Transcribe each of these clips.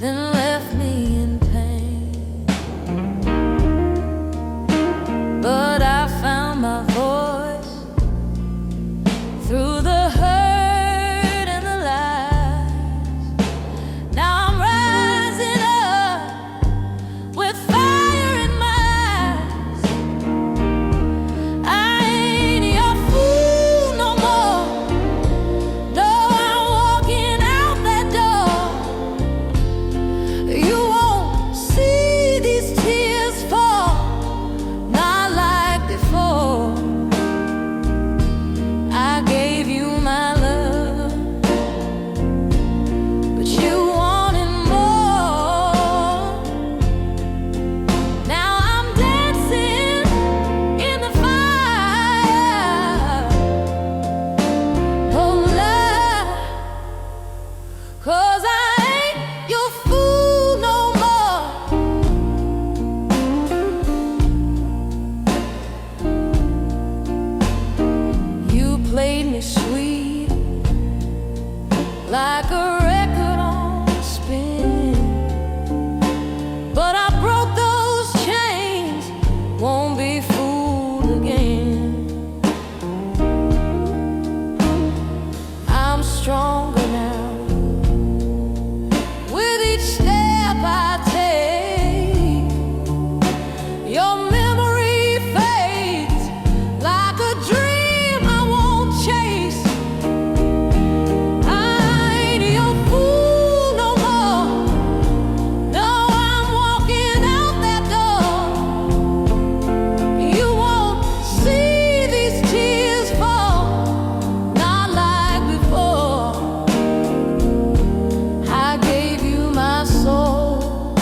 then left me in pain. But I found my voice through the hurt and the lies. Now I'm rising up with fire in my eyes. I ain't your fool no more. No, I'm walking out that door. You won't see these tears fall, not like before. I gave you my love, but you wanted more. Now I'm dancing in the fire. Oh, love, 'cause I ain't your fool no more. You played me sweet like a record on spin, but I broke those chains, won't be fooled again. I'm stronger now with each step I take. Your memory fades like a dream I won't chase. I ain't your fool no more. No, I'm walking out that door. You won't see these tears fall, not like before. I gave you my soul,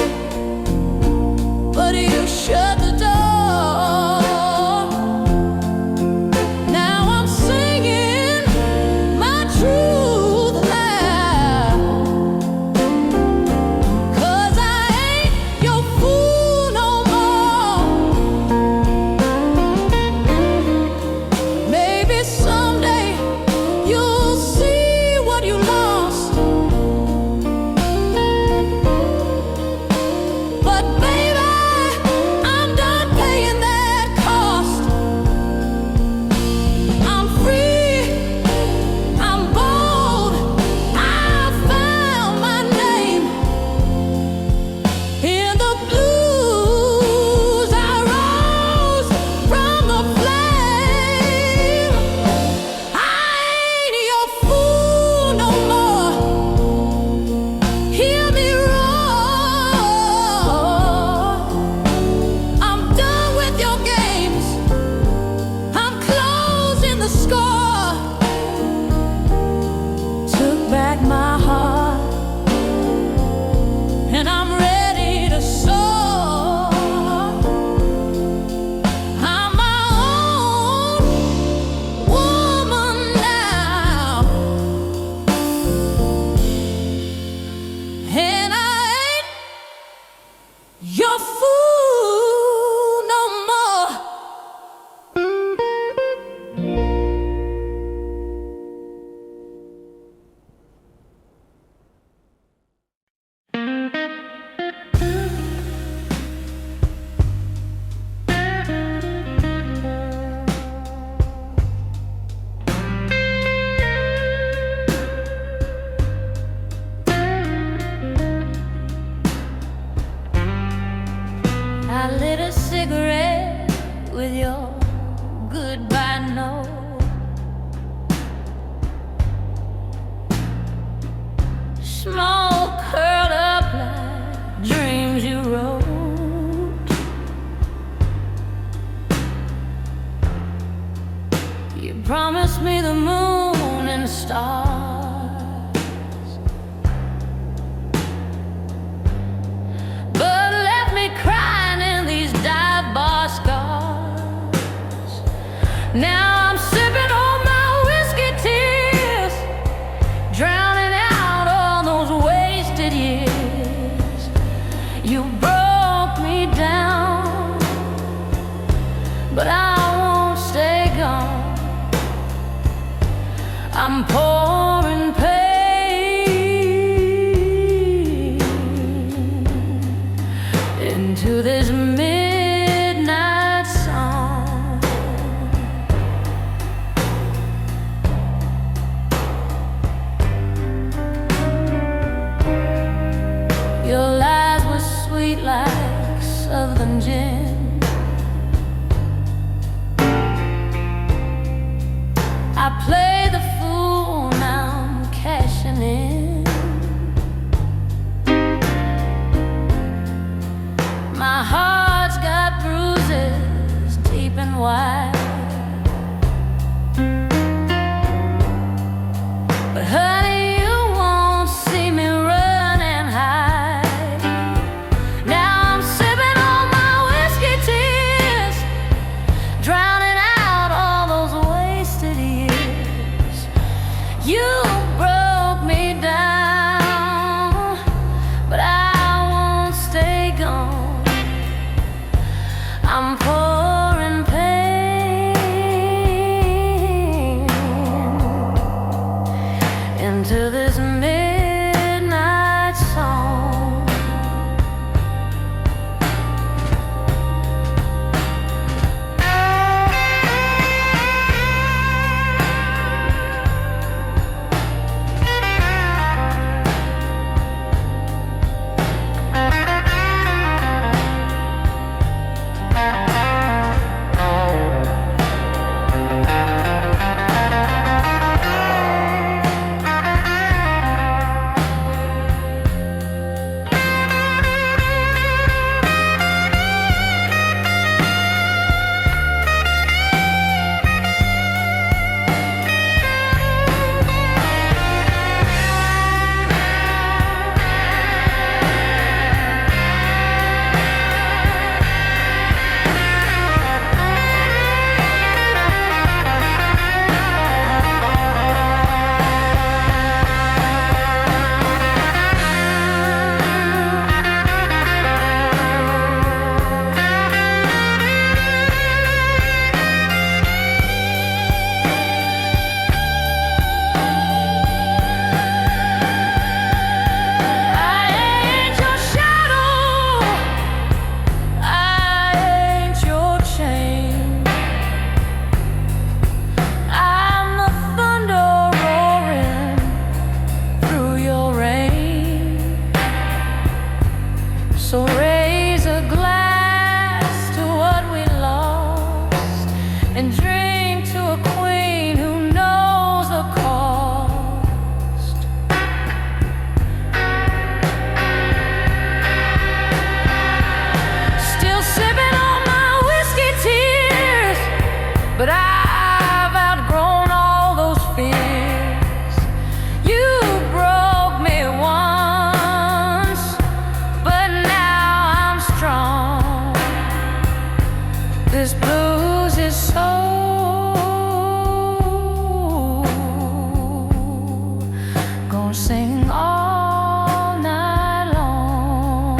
but you shut the door. Now I'm singing my truth loud, 'cause I ain't your fool no more. Maybe someday you'll see what you lost, but baby, I'm done paying that cost. I'm free, I'm bold, I found my name. In the blues I rose from the flame. I ain't your fool no more. Hear me roar. I'm done with your games, I'm closing the score. Took back my heart, and I'm ready to soar. I'm my own woman now, and I ain't your fool no more. I lit a cigarette with your goodbye note. Smoke curled up like dreams you wrote. You promised me the moon and stars, but left me crying in these dive bar scars. Now I'm sipping on my whiskey tears, drowning out all those wasted years. You broke me down, but I won't stay gone. I'm pouring pain Your lies were sweet like southern gin. I play the fool, now I'm cashing in. My heart's got bruises deep and wide, but honey, you won't see me run and hide. Now I'm sipping on my whiskey tears, drowning out all those wasted years. You broke me down, but I won't stay gone. I'm pouring pain into this midnight song. So raise a glass to what we lost and drink to a queen who knows the cost. Still sipping on my whiskey tears, but I've outgrown all those fears. You broke me once, but now I'm strong. This blues is so gonna sing all night long.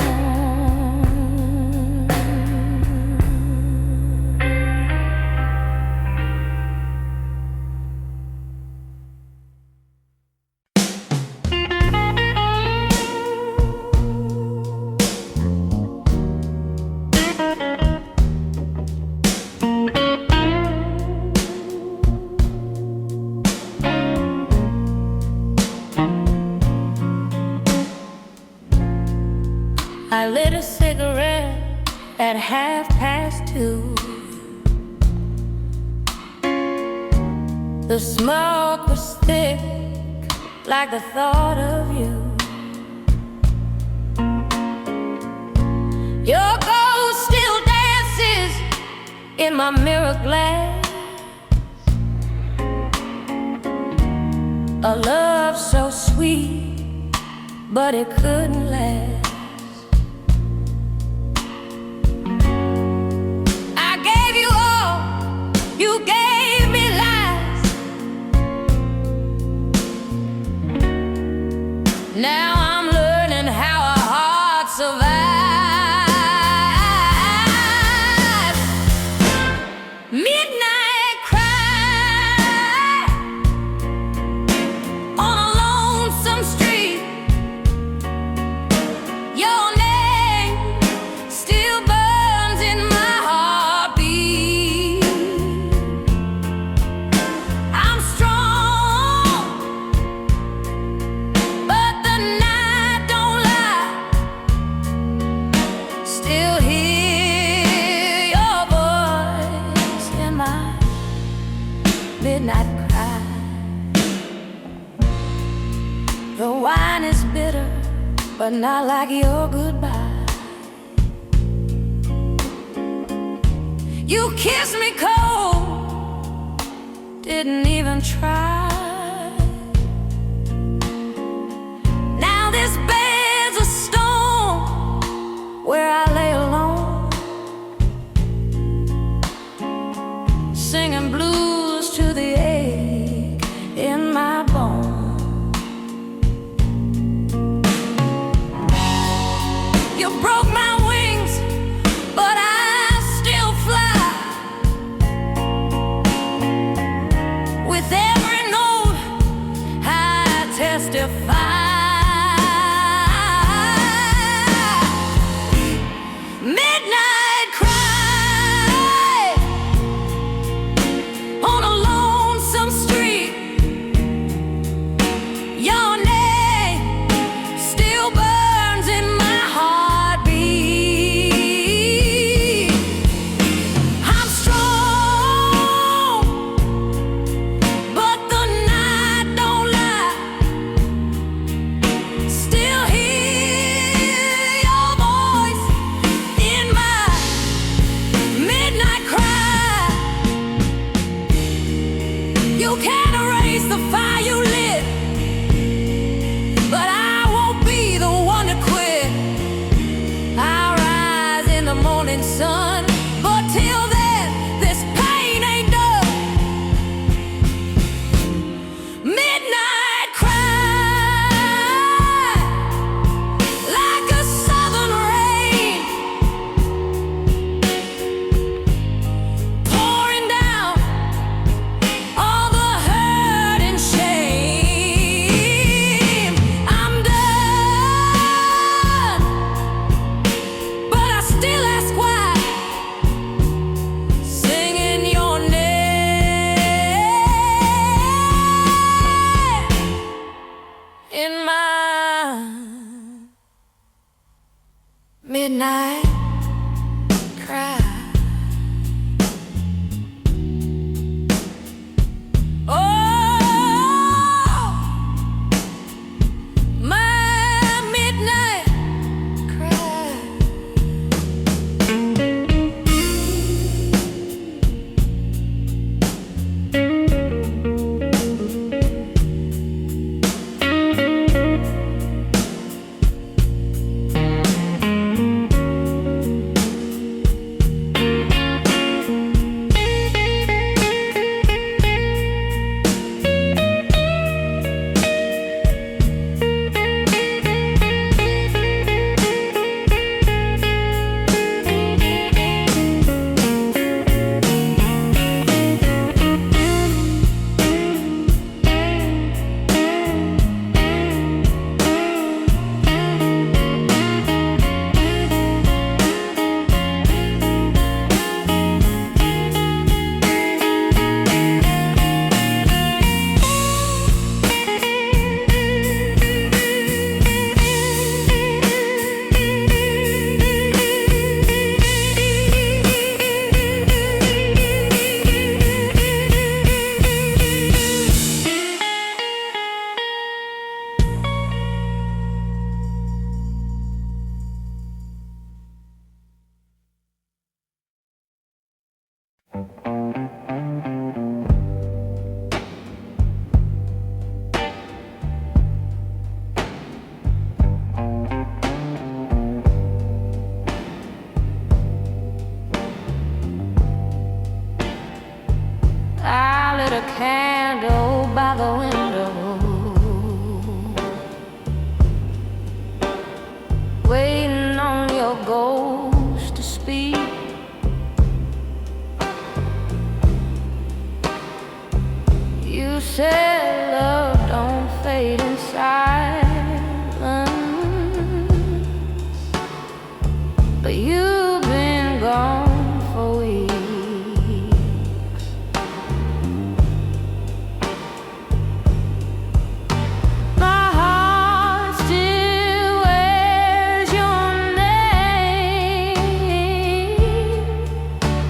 I lit a cigarette at 2:30. The smoke was thick like the thought of you. Your ghost still dances in my mirror glass. A love so sweet, but it couldn't last. I gave you all, you gave me lies. Now I'm learning how a heart survives. Midnight cry on a lonesome street. but not like your goodbye. You kissed me cold, didn't even try. Now this bed's a stone where I lay alone, singing blues to the ache in my bones. You broke my wings, but I still fly. With every note I testify. Midnight cry on a lonesome street. Your name still burns in my heartbeat. I'm strong, but the night don't lie. Still hear your voice in my midnight cry. You can't erase the fire you lit, but I won't be the one to quit. I'll rise in the morning sun, but till then, this pain ain't done. Midnight cry, like a southern rain, pouring down all the hurt and shame. I'm done, but I still ask why, singing your name in my midnight cry. Oh, my midnight cry. I lit a candle by the window, waiting on your ghost to speak. You said love don't fade in silence, but you've been gone for weeks. My heart still wears your name,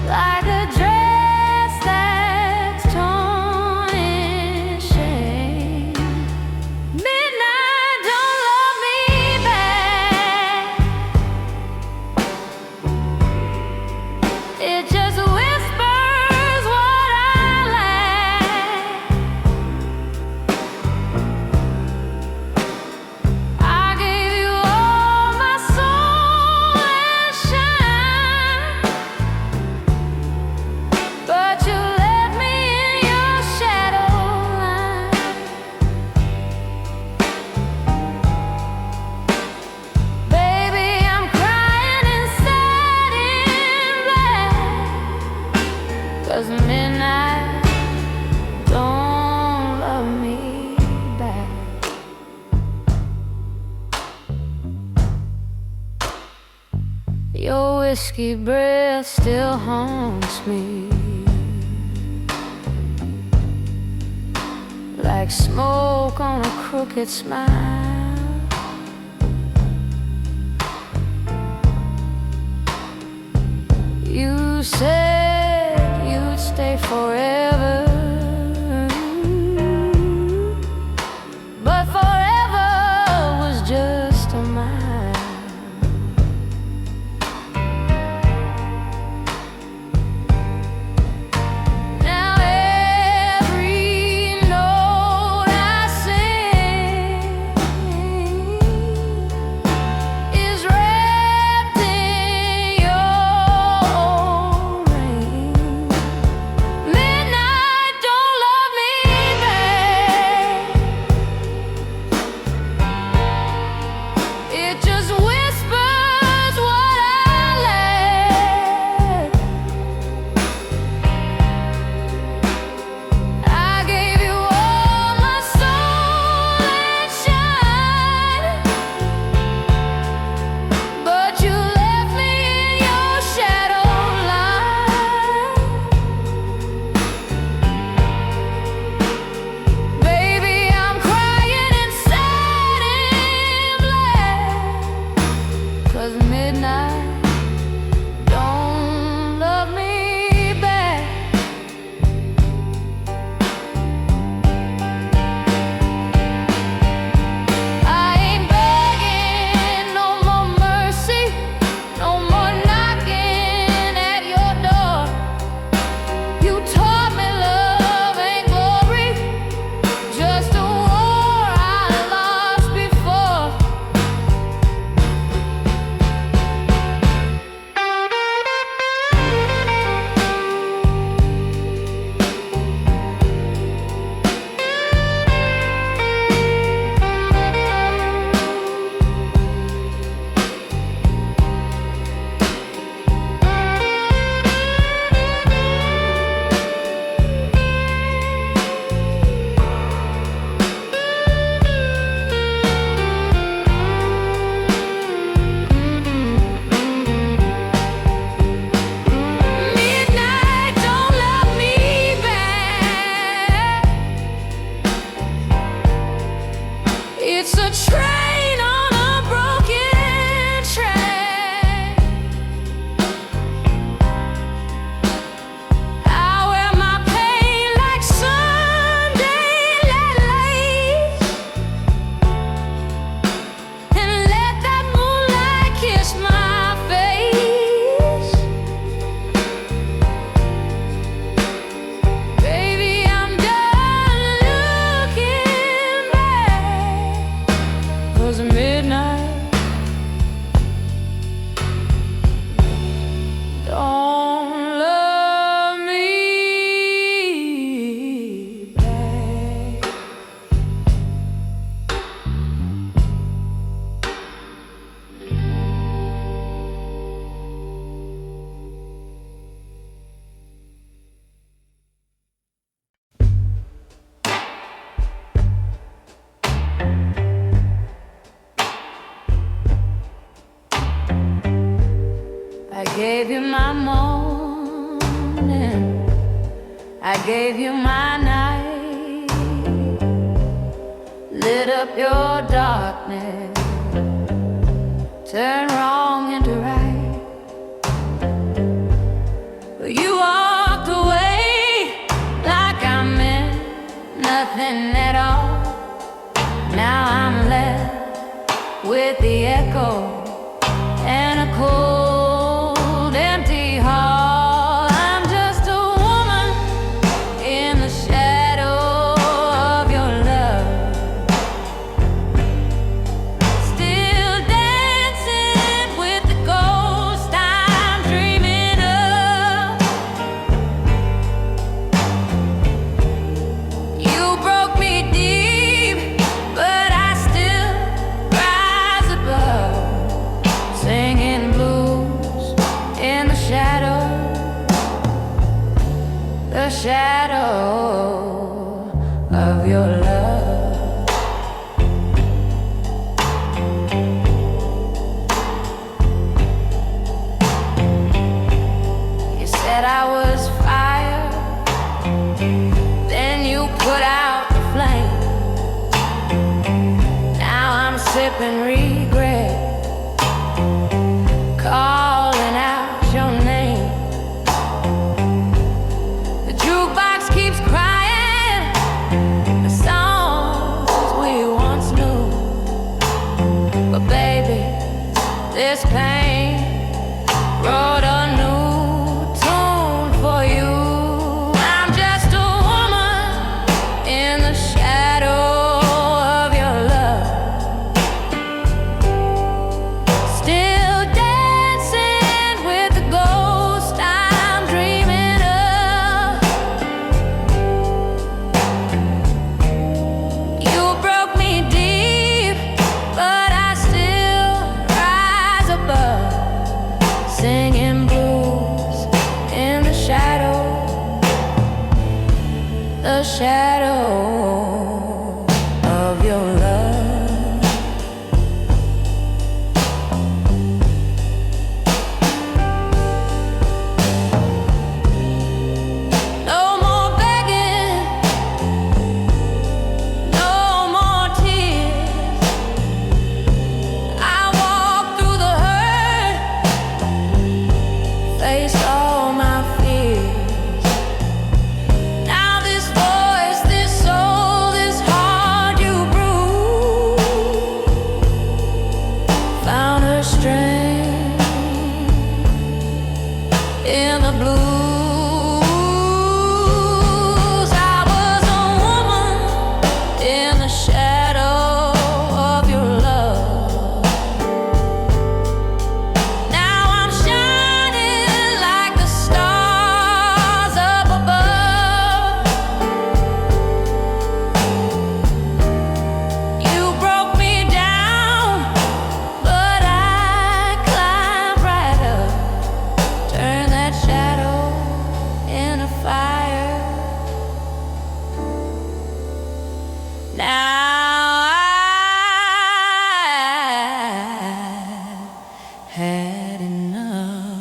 like a dress that's torn in shame. Midnight don't love me back. Your whiskey breath still haunts me, like smoke on a crooked smile. You said you'd stay forever, but forever was just a mile. It's a train on a broken track. I wear my pain like Sunday lace, and let that moonlight kiss my face. Baby, I'm done looking back, 'cause midnight don't love me back. I gave you my morning, I gave you my night, lit up your darkness, turned wrong into right. But you walked away like I meant nothing at all. Now I'm left with the echo and a cold, empty hall. I'm just a woman in the shadow of your love, still dancing with the ghost I'm dreaming of. You broke me deep, but I still rise above, singing blues in the shadow of your love. that I was fire, then you put out the flame. Now I'm sipping regret, calling out your name. The jukebox keeps crying the songs we once knew. But baby, this pain wrote a new tune for you. I'm just a woman in the shadow of your love, still dancing with the ghost I'm dreaming of. You broke me deep, but I still rise above, singing blues in the shadow of your love. No more begging, no more tears. I walk through the hurt, face all my fears. Now this voice, this soul, this heart you bruised, found her strength in the blues. I was a woman in the shadow of your love. Now I'm shining like the stars up above. You broke me down, but I climbed right up, turned that shadow into fire. Now I've had enough.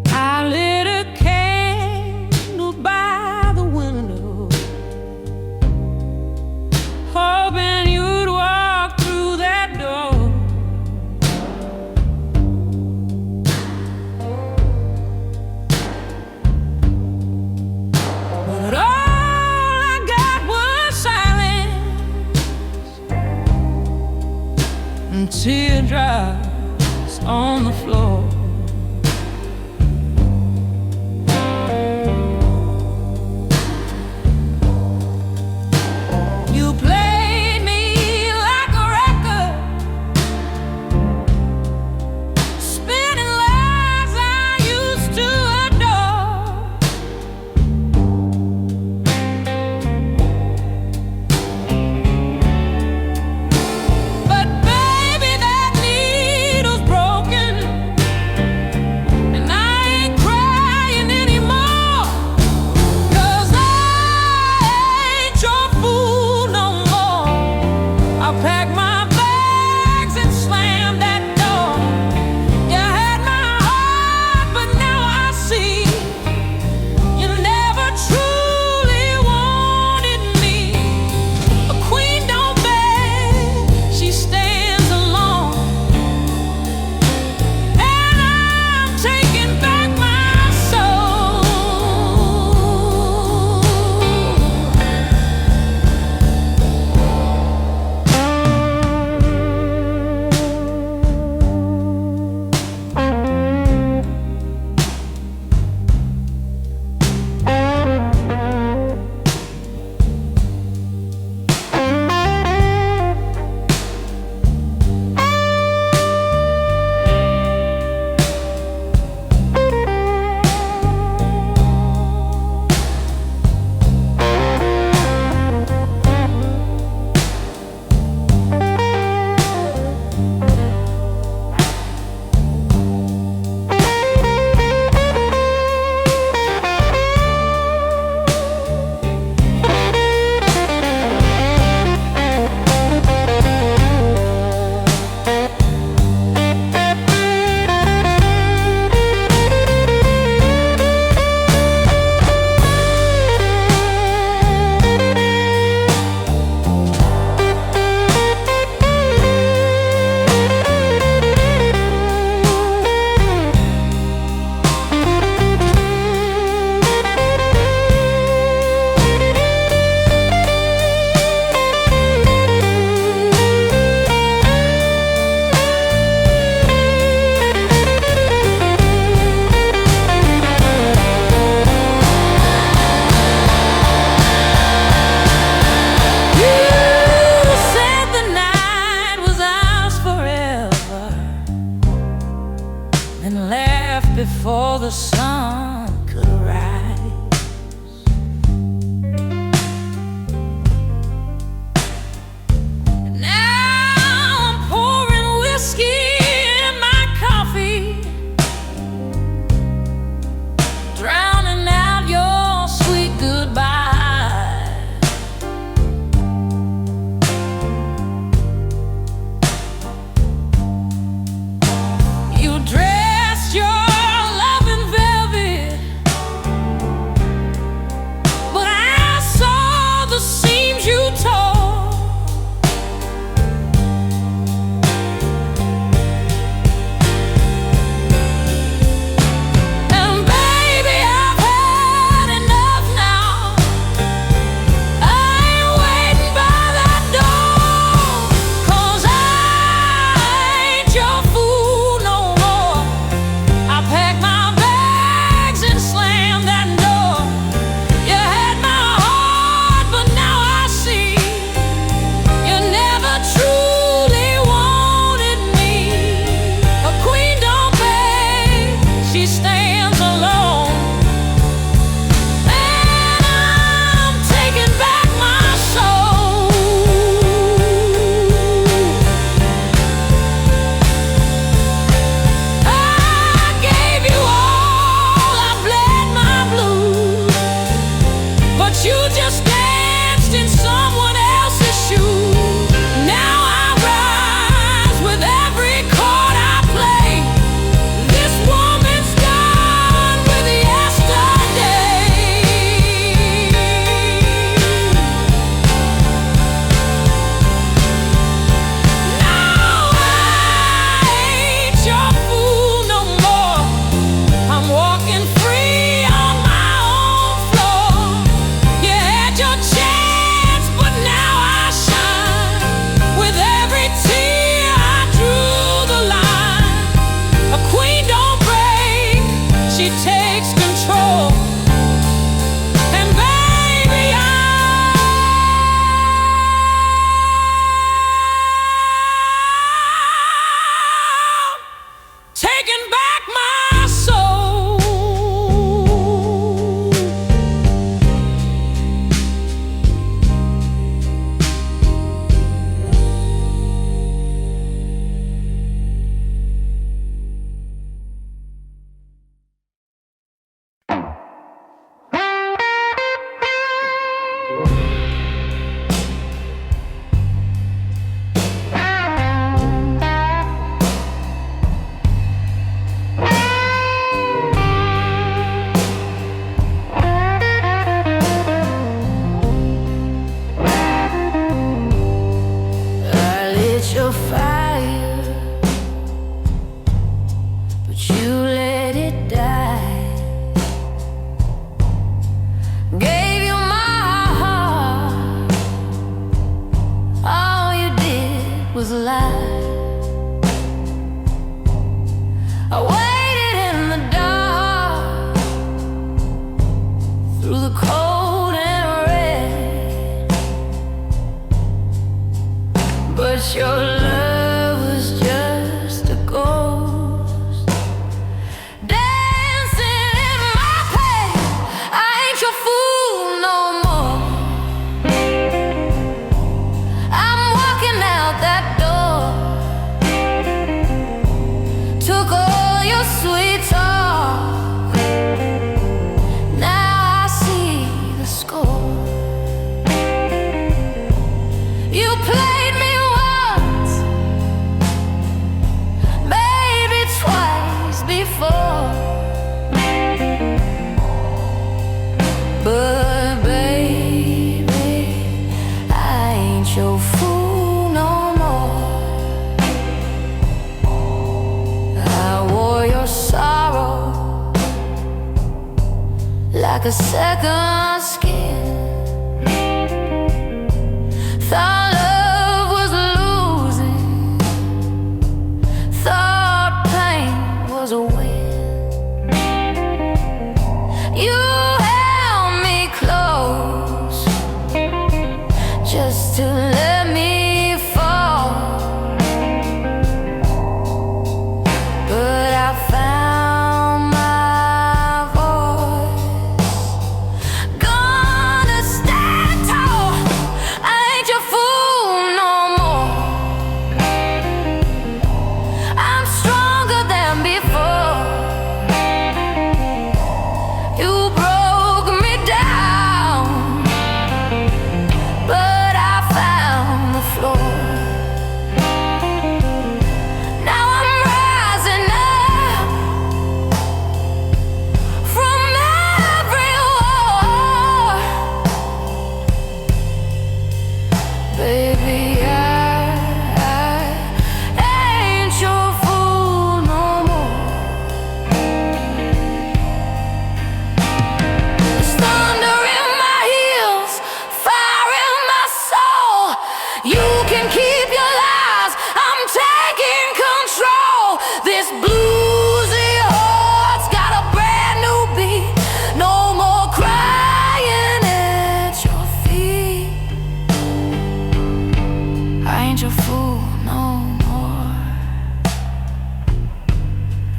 I lit a candle by the window, hoping you'd walk through that door. But all I got was silence and teardrops on the floor. You played me like a record, spinning lies I used to adore. But baby, that needle's broken, and left before the sun could rise. And now I'm pouring whiskey in my coffee, drowning out your sweet goodbye. Like a second skin. Thought love was losing, thought pain was a win. You held me close just to let me fall, but I found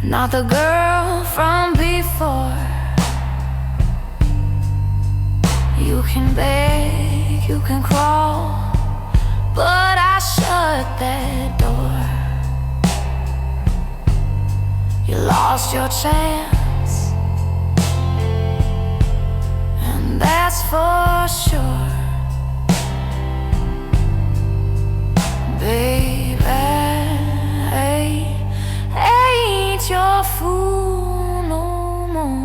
not the girl from before. You can beg, you can crawl, but I shut that door. You lost your chance, and that's for sure. Baby, ain't your fool no more.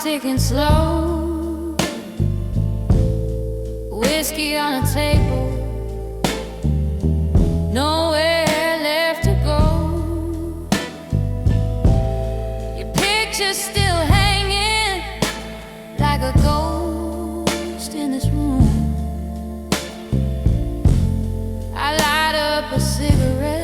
Ticking slow, whiskey on the table, nowhere left to go. Your picture's still hanging like a ghost in this room. I light up a cigarette,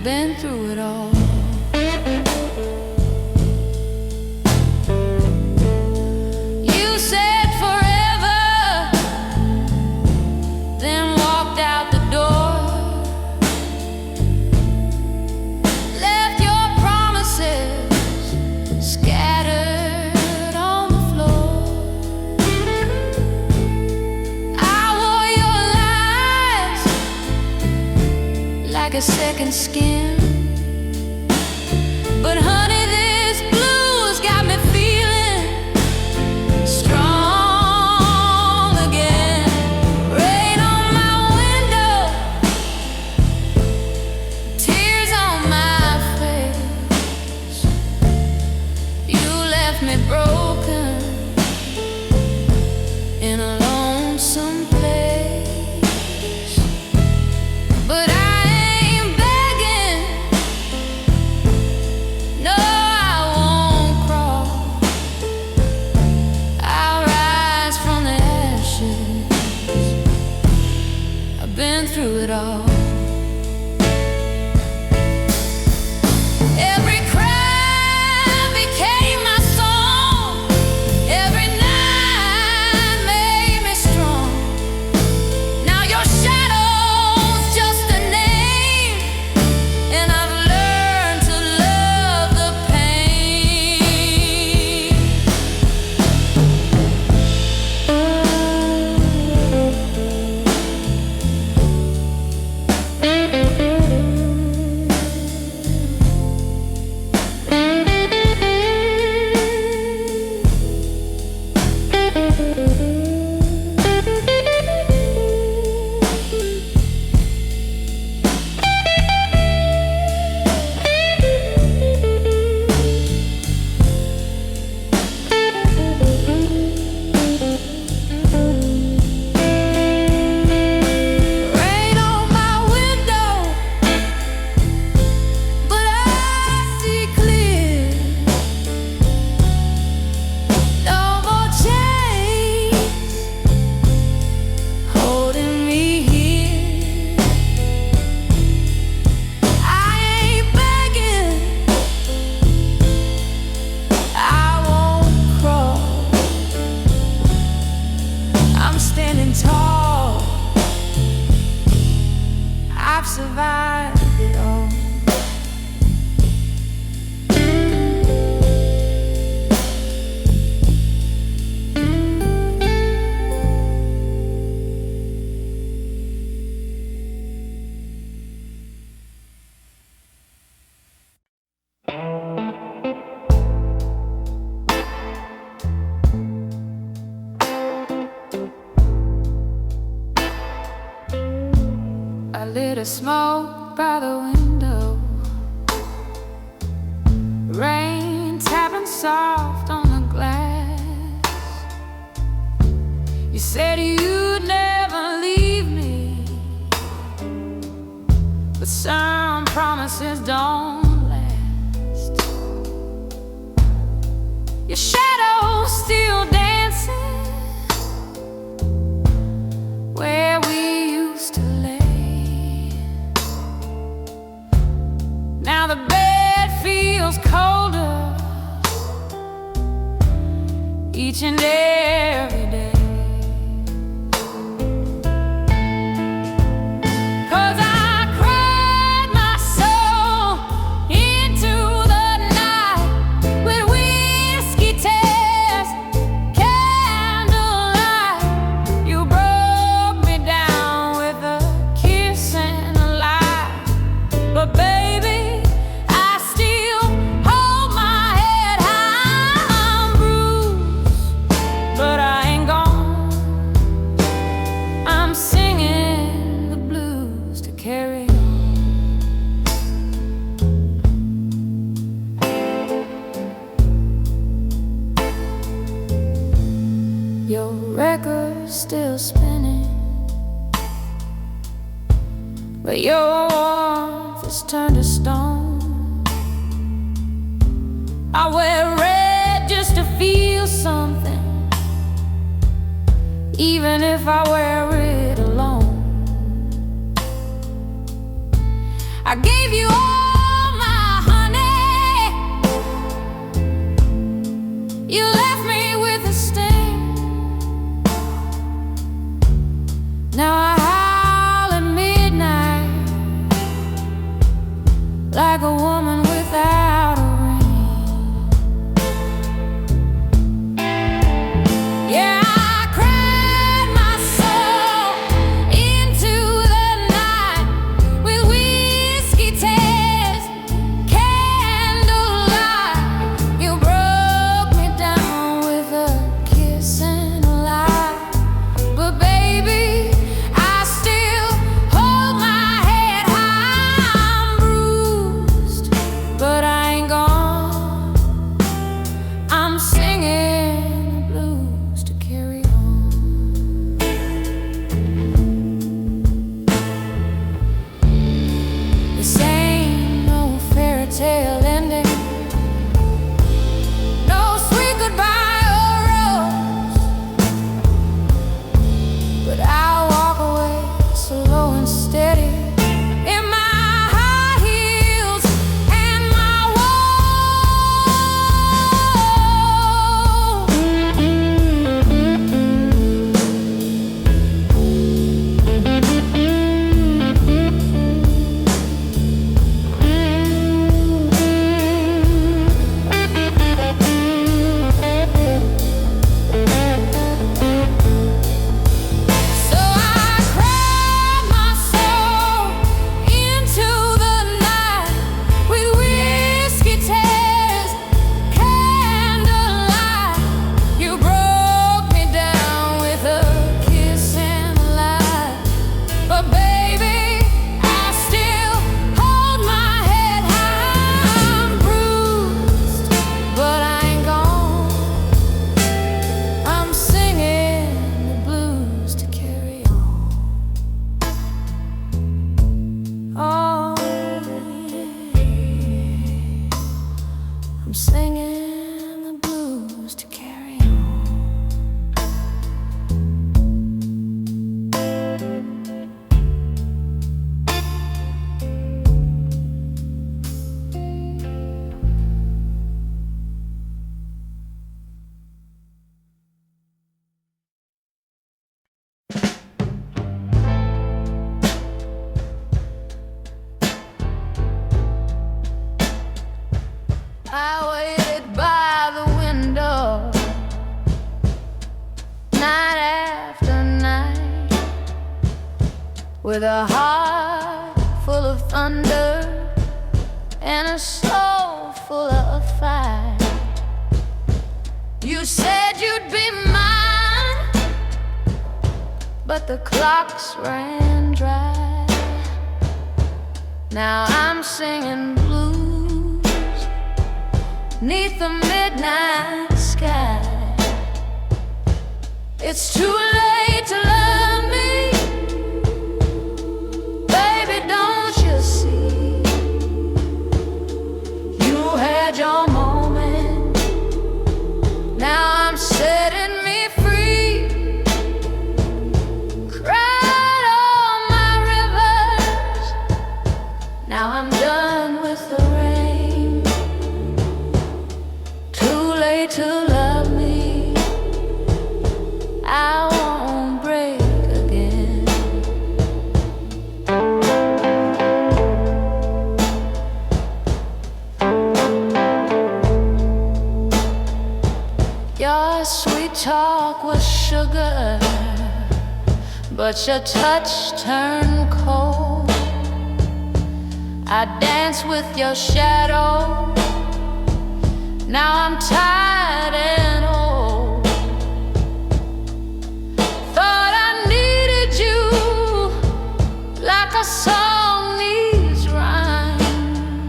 been through it all. You said forever, then walked out the door. Left your promises scattered on the floor. I wore your lies like a second skin. But honey, this blues got me feeling strong again. Rain on my window, tears on my face. You left me broken in a lonesome place. But I ain't begging, of smoke by the window, rain tapping soft on the glass. You said you'd never leave me, but some promises don't last. Your shadow's still dancing where we used to lay. Now the bed feels colder each and every day. Your record's still spinning, but your warmth has turned to stone. I wear red just to feel something, even if I wear it alone. I gave you all my honey, you left me with a sting. Now I howl at midnight like a woman without a ring. Yeah, I cried my soul into the night with whiskey tears, candlelight. You broke me down with a kiss and a lie, but baby, tale ending, no sweet goodbye or rose, but I'll walk away slow and steady in my high heels and my I'm singing the blues to carry on. I waited by the window night after night with a heart full of thunder and a soul full of fire. You said you'd be mine, but the clocks ran dry. Now I'm singing blues 'neath the midnight sky. It's too late to love me, baby, don't you see? You had your moment, now I'm setting me free. Cried all my rivers, now I'm done with the rain. Too late to love me, I won't break again. Your sweet talk was sugar, but your touch turned cold. I danced with your shadow, now I'm tired and old. Thought I needed you like a song needs rhyme,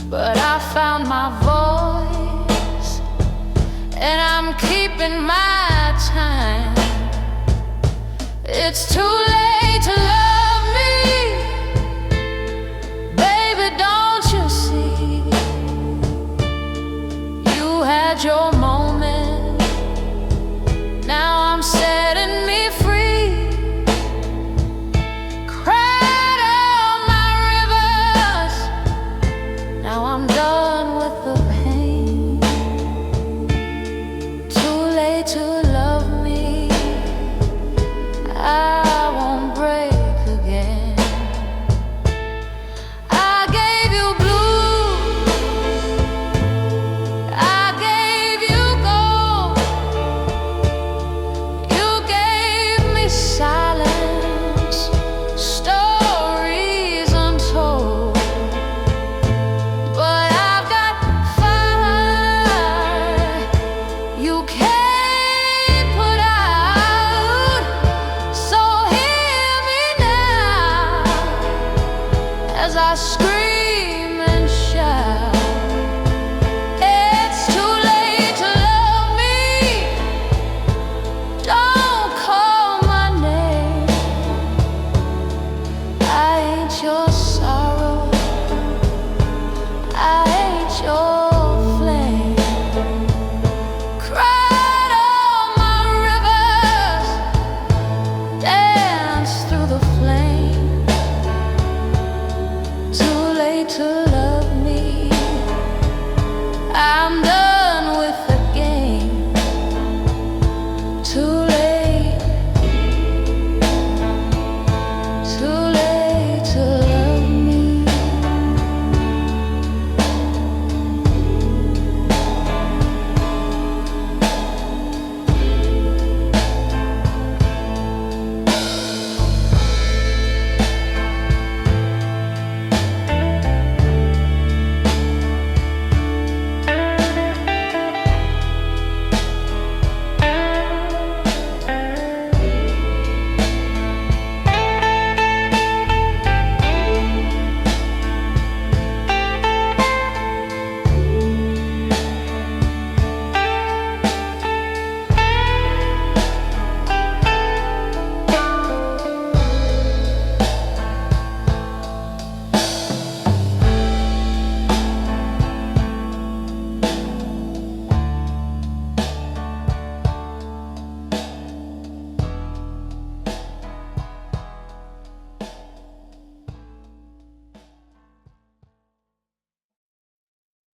but I found my voice and I'm keeping my time. It's too late